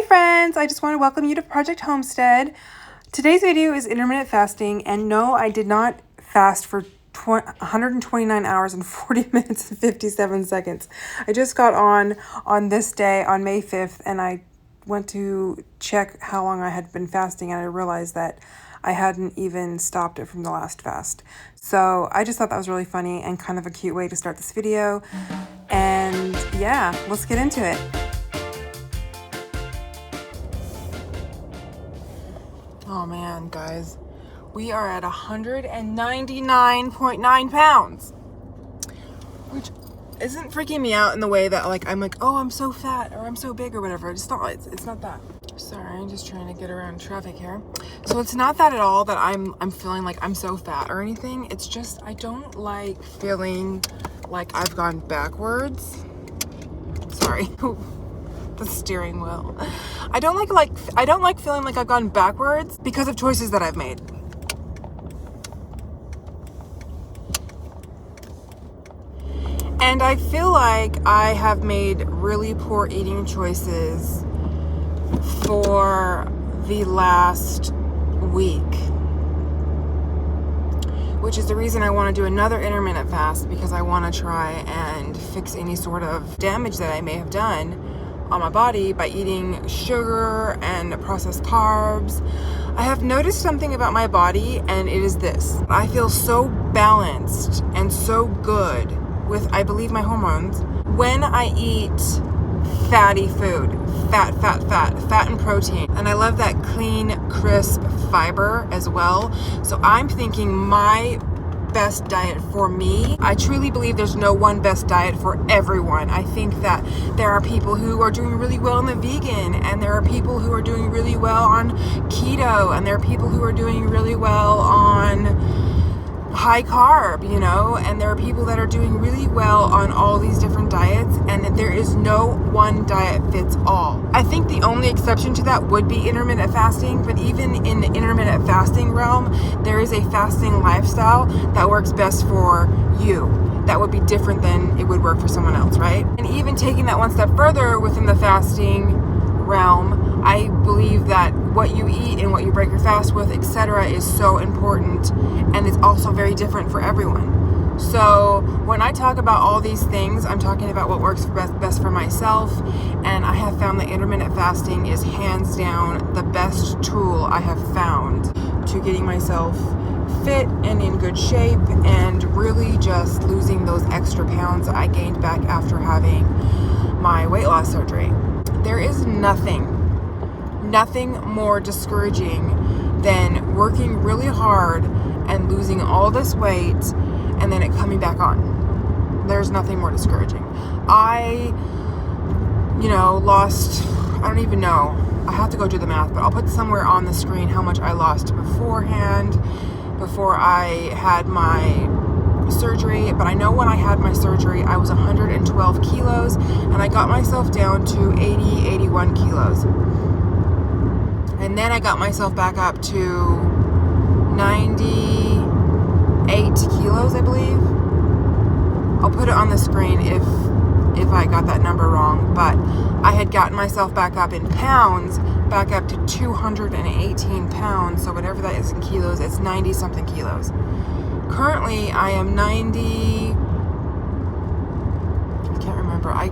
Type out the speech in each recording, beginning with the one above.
friends, I just want to welcome you to Project Homestead. Today's video is intermittent fasting, and no, I did not fast for 129 hours and 40 minutes and 57 seconds. I just got on this day on May 5th, and I went to check how long I had been fasting, and I realized that I hadn't even stopped it from the last fast. So I just thought that was really funny and kind of a cute way to start this video. And yeah, let's get into it. Oh man, guys, we are at 199.9 pounds, which isn't freaking me out in the way that I'm like, oh, I'm so fat or I'm so big or whatever. It's not that. Sorry, I'm just trying to get around traffic here. So it's not that at all that I'm feeling like I'm so fat or anything. It's just I don't like feeling like I've gone backwards. Sorry. The steering wheel. I don't like feeling like I've gone backwards because of choices that I've made. And I feel like I have made really poor eating choices for the last week, which is the reason I want to do another intermittent fast, because I want to try and fix any sort of damage that I may have done on my body by eating sugar and processed carbs. I have noticed something about my body, and it is this. I feel so balanced and so good with, I believe, my hormones when I eat fatty food. Fat and protein. And I love that clean, crisp fiber as well. So I'm thinking my best diet for me. I truly believe there's no one best diet for everyone. I think that there are people who are doing really well in the vegan, and there are people who are doing really well on keto, and there are people who are doing really well on high carb, and there are people that are doing really well on all these different diets, and there is no one diet fits all. I think the only exception to that would be intermittent fasting, but even in the intermittent fasting realm, there is a fasting lifestyle that works best for you. That would be different than it would work for someone else, right? And even taking that one step further within the fasting realm, I believe that what you eat and what you break your fast with, etc., is so important, and it's also very different for everyone. So when I talk about all these things, I'm talking about what works best for myself, and I have found that intermittent fasting is hands down the best tool I have found to getting myself fit and in good shape, and really just losing those extra pounds I gained back after having my weight loss surgery. There is nothing more discouraging than working really hard and losing all this weight and then it coming back on. There's nothing more discouraging. I lost, I don't even know. I have to go do the math, but I'll put somewhere on the screen how much I lost beforehand, before I had my surgery. But I know when I had my surgery, I was 112 kilos, and I got myself down to 81 kilos. And then I got myself back up to 98 kilos, I believe. I'll put it on the screen if I got that number wrong. But I had gotten myself back up in pounds, back up to 218 pounds. So whatever that is in kilos, it's 90 something kilos. Currently, I am 90. I can't remember. I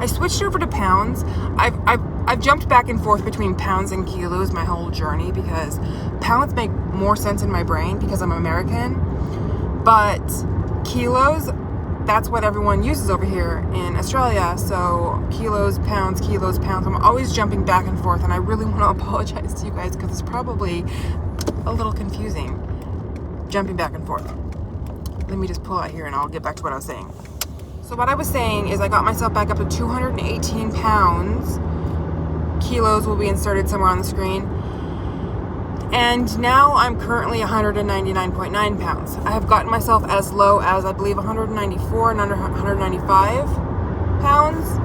switched over to pounds. I've jumped back and forth between pounds and kilos my whole journey, because pounds make more sense in my brain because I'm American. But kilos, that's what everyone uses over here in Australia. So kilos, pounds. I'm always jumping back and forth, and I really want to apologize to you guys because it's probably a little confusing jumping back and forth. Let me just pull out here and I'll get back to what I was saying. So what I was saying is I got myself back up to 218 pounds. Kilos will be inserted somewhere on the screen. And now I'm currently 199.9 pounds. I have gotten myself as low as, I believe, 194 and under 195 pounds.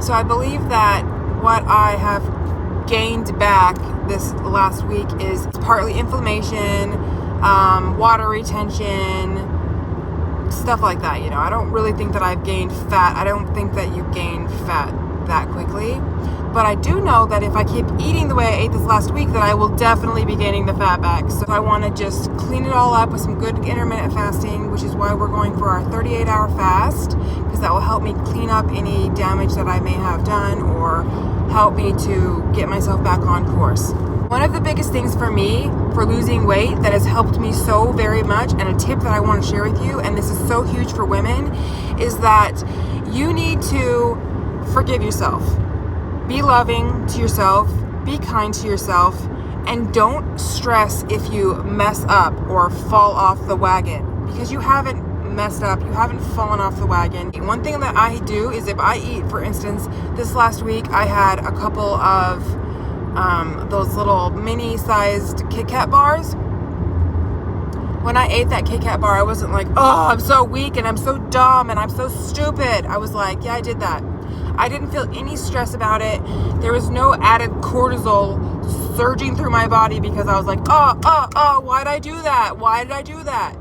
So I believe that what I have gained back this last week is partly inflammation, water retention, stuff like that. I don't really think that I've gained fat. I don't think that you gain fat that quickly. but I do know that if I keep eating the way I ate this last week, that I will definitely be gaining the fat back. So I want to just clean it all up with some good intermittent fasting, which is why we're going for our 38-hour fast, because that will help me clean up any damage that I may have done or help me to get myself back on course. One of the biggest things for me for losing weight that has helped me so very much, and a tip that I want to share with you, and this is so huge for women, is that you need to forgive yourself. Be loving to yourself, be kind to yourself, and don't stress if you mess up or fall off the wagon, because you haven't messed up, you haven't fallen off the wagon. One thing that I do is if I eat, for instance, this last week I had a couple of those little mini-sized Kit Kat bars. When I ate that Kit Kat bar, I wasn't like, oh, I'm so weak and I'm so dumb and I'm so stupid. I was like, yeah, I did that. I didn't feel any stress about it. There was no added cortisol surging through my body because I was like, why did I do that? Why did I do that?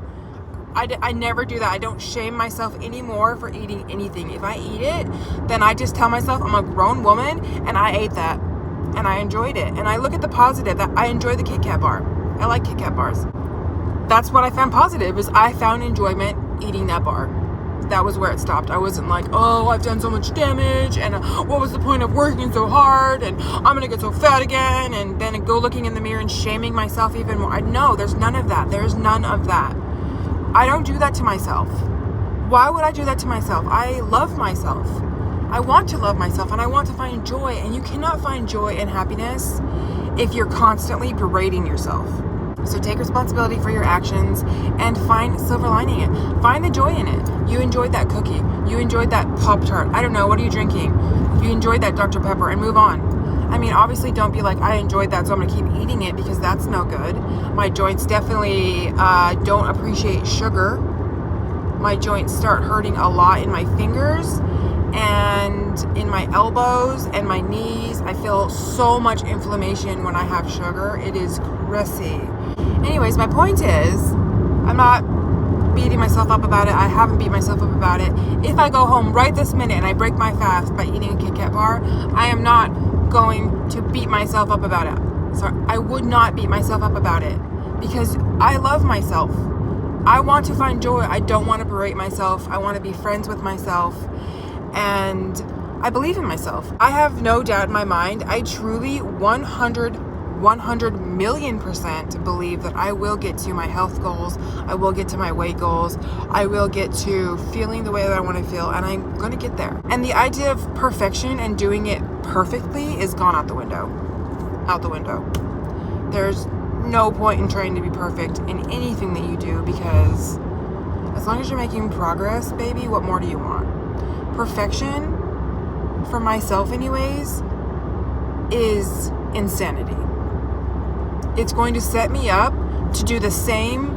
I never do that. I don't shame myself anymore for eating anything. If I eat it, then I just tell myself I'm a grown woman and I ate that and I enjoyed it. And I look at the positive, that I enjoy the Kit Kat bar. I like Kit Kat bars. That's what I found positive, is I found enjoyment eating that bar. That was where it stopped. I wasn't like, oh, I've done so much damage and what was the point of working so hard and I'm gonna get so fat again, and then go looking in the mirror and shaming myself even more. No, there's none of that. There's none of that. I don't do that to myself. Why would I do that to myself? I love myself. I want to love myself and I want to find joy, and you cannot find joy and happiness if you're constantly berating yourself. So take responsibility for your actions and find silver lining it. Find the joy in it. You enjoyed that cookie. You enjoyed that Pop-Tart. I don't know. What are you drinking? You enjoyed that Dr. Pepper, and move on. I mean, obviously don't be like, I enjoyed that, so I'm going to keep eating it, because that's no good. My joints definitely don't appreciate sugar. My joints start hurting a lot in my fingers and in my elbows and my knees. I feel so much inflammation when I have sugar. It is crazy. Anyways, my point is, I'm not beating myself up about it. I haven't beat myself up about it. If I go home right this minute and I break my fast by eating a Kit Kat bar, I am not going to beat myself up about it. So I would not beat myself up about it, because I love myself. I want to find joy. I don't want to berate myself. I want to be friends with myself. And I believe in myself. I have no doubt in my mind. I truly 100 million% believe that I will get to my health goals. I will get to my weight goals. I will get to feeling the way that I want to feel, and I'm going to get there. And the idea of perfection and doing it perfectly is gone out the window. Out the window. There's no point in trying to be perfect in anything that you do, because as long as you're making progress, baby, what more do you want? Perfection, for myself anyways, is insanity. It's going to set me up to do the same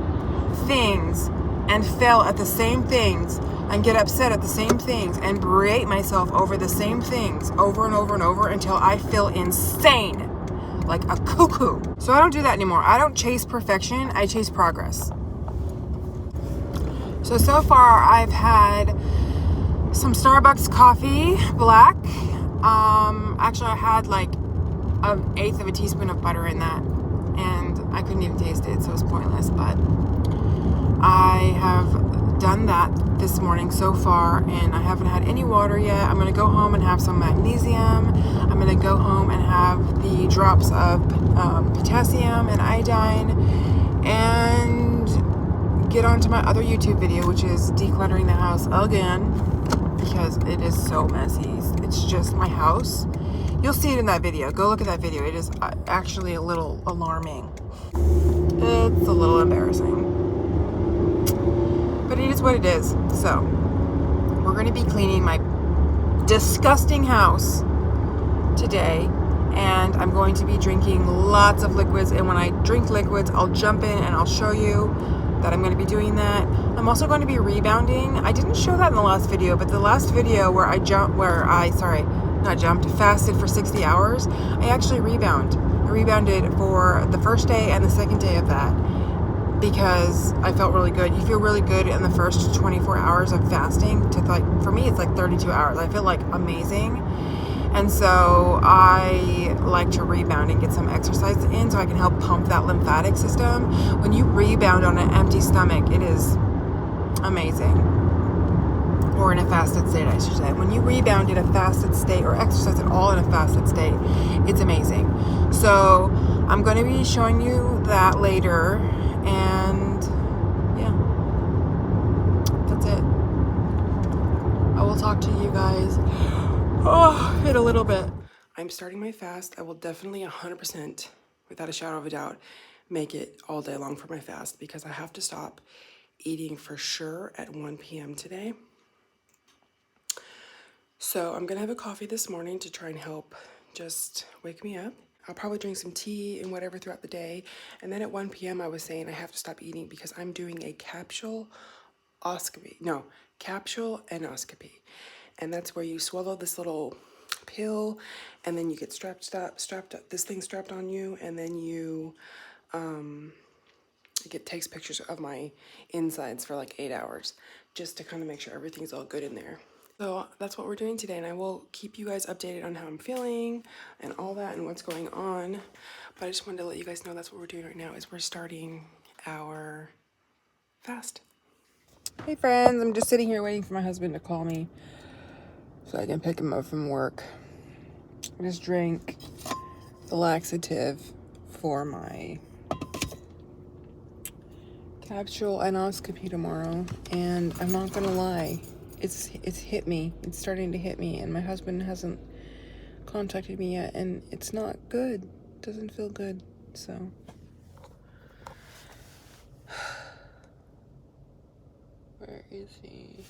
things and fail at the same things and get upset at the same things and berate myself over the same things over and over and over until I feel insane, like a cuckoo. So I don't do that anymore. I don't chase perfection. I chase progress. So far I've had some Starbucks coffee, black. Actually I had like 1/8 of a teaspoon of butter in that, and I couldn't even taste it, so it's pointless. But I have done that this morning so far, and I haven't had any water yet. I'm going to go home and have some magnesium. I'm going to go home and have the drops of potassium and iodine, and get on to my other YouTube video, which is decluttering the house again, because it is so messy. It's just my house. You'll see it in that video. Go look at that video. It is actually a little alarming. It's a little embarrassing. But it is what it is. So, we're going to be cleaning my disgusting house today. And I'm going to be drinking lots of liquids. And when I drink liquids, I'll jump in and I'll show you that I'm going to be doing that. I'm also going to be rebounding. I didn't show that in the last video, but the last video where I fasted for 60 hours, I actually rebounded. I rebounded for the first day and the second day of that, because I felt really good. You feel really good in the first 24 hours of fasting. For me, it's like 32 hours. I feel like amazing. And so I like to rebound and get some exercise in so I can help pump that lymphatic system. When you rebound on an empty stomach, it is amazing. Or in a fasted state, I should say. When you rebound in a fasted state or exercise at all in a fasted state, it's amazing. So I'm going to be showing you that later. And yeah, that's it. I will talk to you guys in a little bit. I'm starting my fast. I will definitely 100%, without a shadow of a doubt, make it all day long for my fast because I have to stop eating for sure at 1 p.m. today. So I'm gonna have a coffee this morning to try and help just wake me up. I'll probably drink some tea and whatever throughout the day. And then at 1 p.m. I was saying I have to stop eating because I'm doing a capsule endoscopy. And that's where you swallow this little pill and then you get strapped up, this thing strapped on you, and then you it takes pictures of my insides for like 8 hours just to kind of make sure everything's all good in there. So that's what we're doing today, and I will keep you guys updated on how I'm feeling and all that and what's going on. But I just wanted to let you guys know that's what we're doing right now is we're starting our fast. Hey friends, I'm just sitting here waiting for my husband to call me so I can pick him up from work. I just drank the laxative for my capsule endoscopy tomorrow, and I'm not gonna lie, it's hit me. It's starting to hit me, and my husband hasn't contacted me yet, and it's not good. It doesn't feel good. So where is he?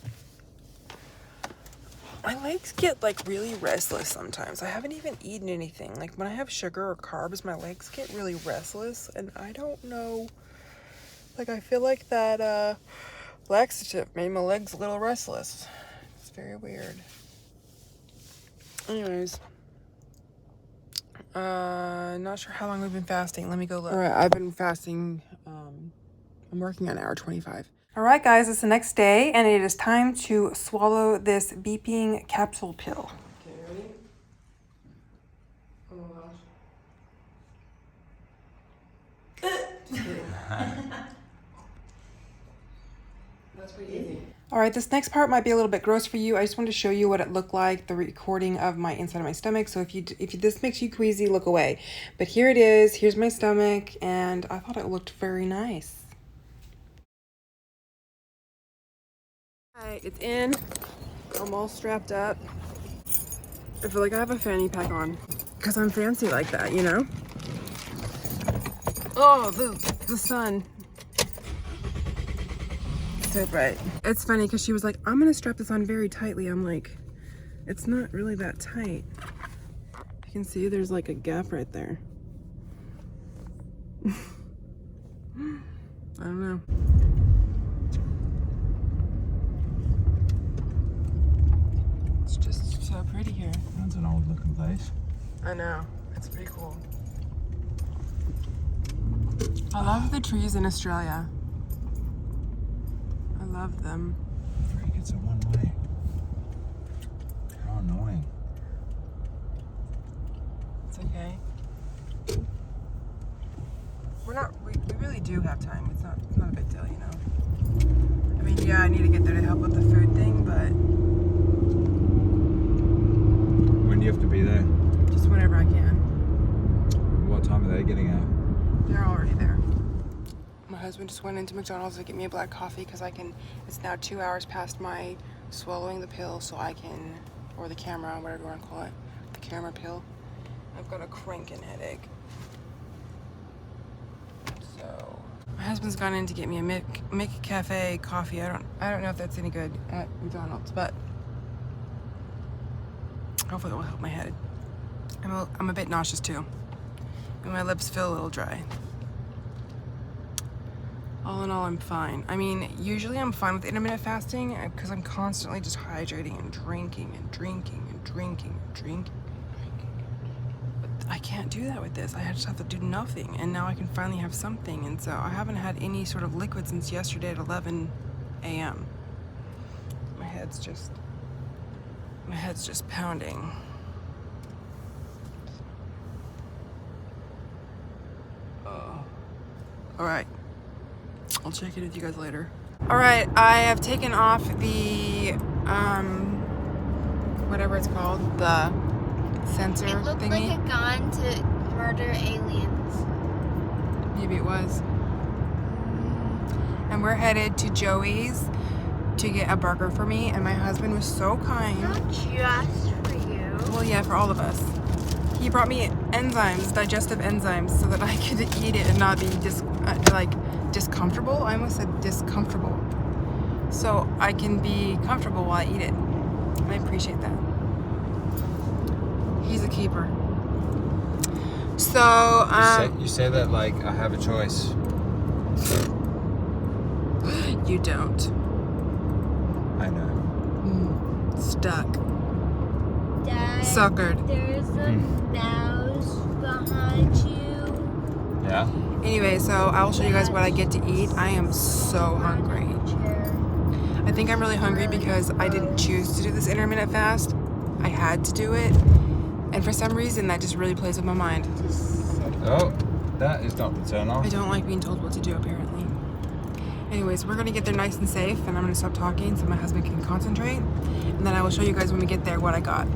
My legs get like really restless sometimes. I haven't even eaten anything. Like when I have sugar or carbs, my legs get really restless, and I don't know. Like I feel like that laxative made my legs a little restless. It's very weird. Anyways, not sure how long we've been fasting. Let me go look. All right, I've been fasting. I'm working on hour 25. All right, guys, it's the next day, and it is time to swallow this beeping capsule pill. Okay, ready? Oh my gosh. Just kidding. That's pretty easy. All right, this next part might be a little bit gross for you. I just wanted to show you what it looked like, the recording of my inside of my stomach. So if this makes you queasy, look away. But here it is. Here's my stomach, and I thought it looked very nice. All right, it's in. I'm all strapped up. I feel like I have a fanny pack on because I'm fancy like that, you know? Oh, the sun. So bright. It's funny because she was like, I'm gonna strap this on very tightly. I'm like, it's not really that tight. You can see there's like a gap right there. I don't know. It's just so pretty here. That's an old looking place. I know. It's pretty cool. I love the trees in Australia. I love them. Freak, it's a one way. How annoying. It's okay. We really do have time. It's not a big deal, you know. I mean, yeah, I need to get there to help with the food thing, but When do you have to be there? just whenever I can. What time are they getting out? They're already there. My husband just went into McDonald's to get me a black coffee because it's now 2 hours past my swallowing the pill, so I can, or the camera, whatever you want to call it, the camera pill. I've got a cranking headache. So my husband's gone in to get me a Mick Cafe coffee. I don't know if that's any good at McDonald's, but hopefully it will help my head. I'm a bit nauseous too, and my lips feel a little dry. All in all, I'm fine. I mean, usually I'm fine with intermittent fasting because I'm constantly just hydrating and drinking and drinking and drinking and drinking. But I can't do that with this. I just have to do nothing, and now I can finally have something. And so I haven't had any sort of liquid since yesterday at 11 a.m. My head's just pounding. All right. I'll check in with you guys later. All right, I have taken off the, whatever it's called, the sensor It looked thingy. like a gun to murder aliens. Maybe it was. And we're headed to Joey's to get a burger for me, and my husband was so kind. Not just for you. Well, yeah, for all of us. He brought me enzymes, digestive enzymes, so that I could eat it and not be discomfortable. I almost said discomfortable. So I can be comfortable while I eat it. And I appreciate that. He's a keeper. So, You say that like I have a choice. you don't. I know. Stuck. Dad, Suckered. there's a mouse behind you. Yeah? Anyway, so I will show you guys what I get to eat. I am so hungry. I think I'm really hungry because I didn't choose to do this intermittent fast. I had to do it. And for some reason, that just really plays with my mind. Oh, that is not the turn off. I don't like being told what to do, apparently. Anyways, we're gonna get there nice and safe, and I'm gonna stop talking so my husband can concentrate. And then I will show you guys when we get there what I got.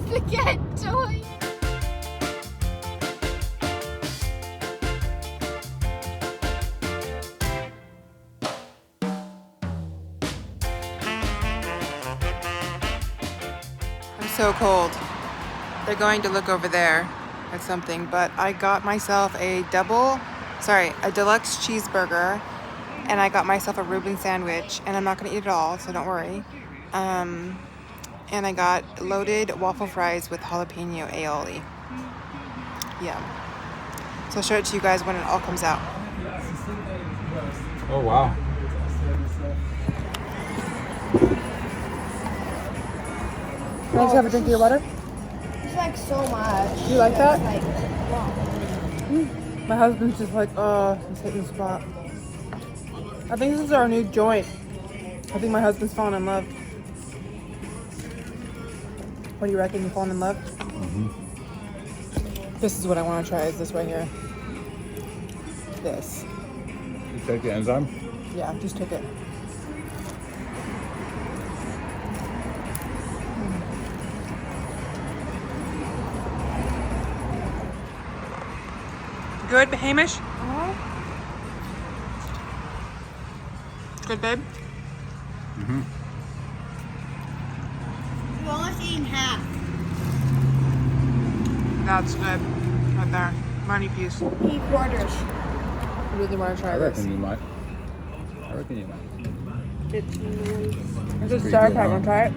Forget toy. I'm so cold. They're going to look over there at something, but I got myself a deluxe cheeseburger, and I got myself a Reuben sandwich, and I'm not gonna eat it all, so don't worry. And I got loaded waffle fries with jalapeno aioli. Yeah. So I'll show it to you guys when it all comes out. Oh, wow. Can I just have a drink of your water? It's like so much. You like that? Like, My husband's just like, oh, he's hitting the spot. I think this is our new joint. I think my husband's falling in love. What do you reckon? You falling in love? Mm-hmm. This is what I want to try. Is this right here? This. You take the enzyme? Yeah, just took it. Good, Hamish? Good, babe? Mm-hmm. we're almost eating half. That's good. Right there. Money piece. 3 quarters. I really want to try I this. reckon you might. It's nice. It's a pretty star good, pack. huh? Want to try it?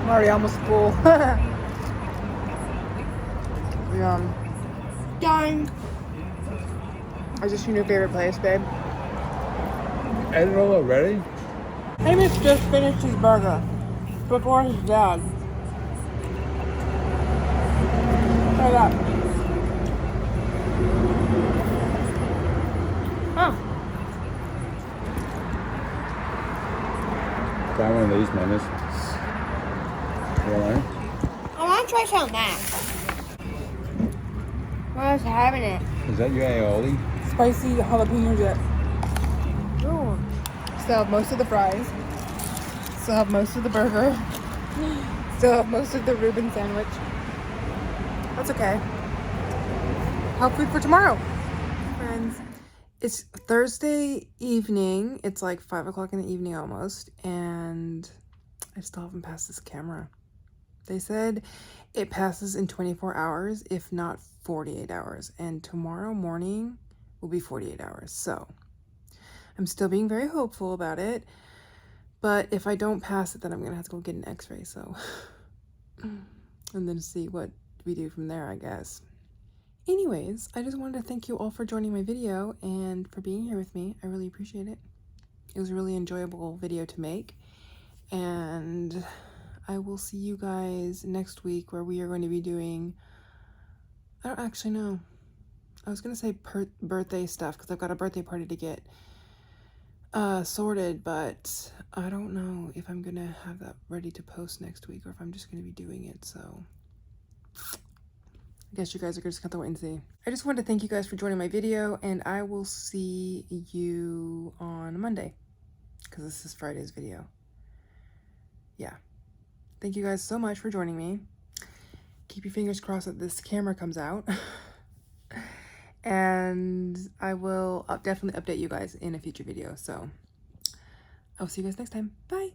I'm already almost full. Yum. Done. Is this your new favorite place, babe? Ate it all already? Hamish just finished his burger before his dad. Try that. Oh. Try one of these, Menace. You all right? I want to try some of that. I was having it. Is that your aioli? Spicy jalapeno dip. Ooh. Still have most of the fries. Still have most of the burger. Still have most of the Reuben sandwich. That's okay. Help food for tomorrow. Friends, it's Thursday evening. It's like 5 o'clock in the evening almost. And I still haven't passed this camera. They said it passes in 24 hours, if not 48 hours. And tomorrow morning will be 48 hours. So I'm still being very hopeful about it. But if I don't pass it, then I'm going to have to go get an x-ray. So, and then see what we do from there, I guess. Anyways, I just wanted to thank you all for joining my video and for being here with me. I really appreciate it. It was a really enjoyable video to make. And I will see you guys next week where we are going to be doing, I don't actually know. I was going to say birthday stuff because I've got a birthday party to get sorted, but I don't know if I'm going to have that ready to post next week or if I'm just going to be doing it. So I guess you guys are just going to wait and see. I just wanted to thank you guys for joining my video, and I will see you on Monday because this is Friday's video. Yeah. Thank you guys so much for joining me. Keep your fingers crossed that this camera comes out. And I will definitely update you guys in a future video. So I'll see you guys next time. Bye.